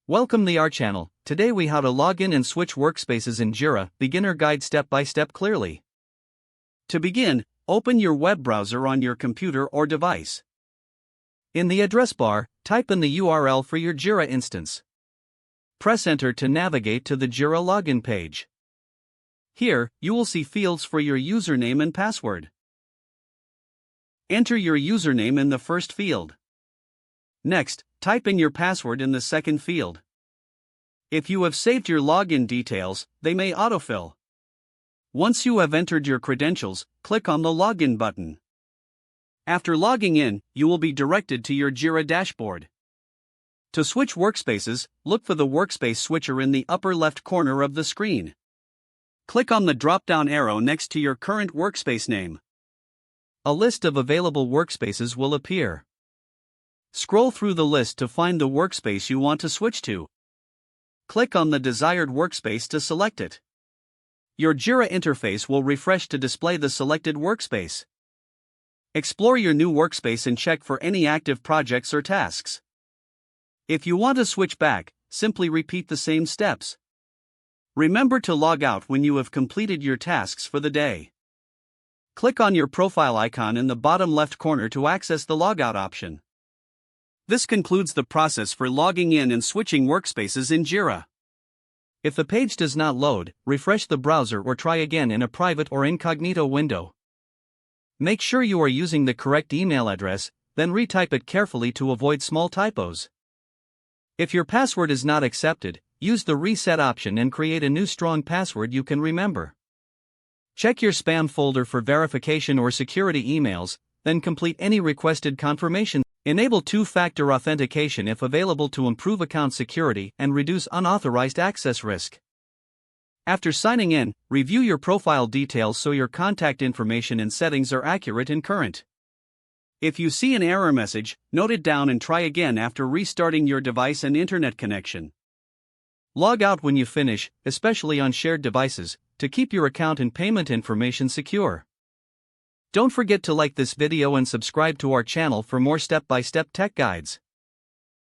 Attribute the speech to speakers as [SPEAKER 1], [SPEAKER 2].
[SPEAKER 1] Welcome to our channel. Today we how to log in and switch workspaces in Jira, beginner guide step by step clearly. To begin, open your web browser on your computer or device. In the address bar, type in the URL for your Jira instance. Press enter to navigate to the Jira login page. Here, you will see fields for your username and password. Enter your username in the first field. Next, type in your password in the second field. If you have saved your login details, they may autofill. Once you have entered your credentials, click on the Login button. After logging in, you will be directed to your Jira dashboard. To switch workspaces, look for the workspace switcher in the upper left corner of the screen. Click on the drop-down arrow next to your current workspace name. A list of available workspaces will appear. Scroll through the list to find the workspace you want to switch to. Click on the desired workspace to select it. Your Jira interface will refresh to display the selected workspace. Explore your new workspace and check for any active projects or tasks. If you want to switch back, simply repeat the same steps. Remember to log out when you have completed your tasks for the day. Click on your profile icon in the bottom left corner to access the logout option. This concludes the process for logging in and switching workspaces in Jira. If the page does not load, refresh the browser or try again in a private or incognito window. Make sure you are using the correct email address, then retype it carefully to avoid small typos. If your password is not accepted, use the reset option and create a new strong password you can remember. Check your spam folder for verification or security emails, then complete any requested confirmation. Enable two-factor authentication if available to improve account security and reduce unauthorized access risk. After signing in, review your profile details so your contact information and settings are accurate and current. If you see an error message, note it down and try again after restarting your device and internet connection. Log out when you finish, especially on shared devices, to keep your account and payment information secure. Don't forget to like this video and subscribe to our channel for more step-by-step tech guides.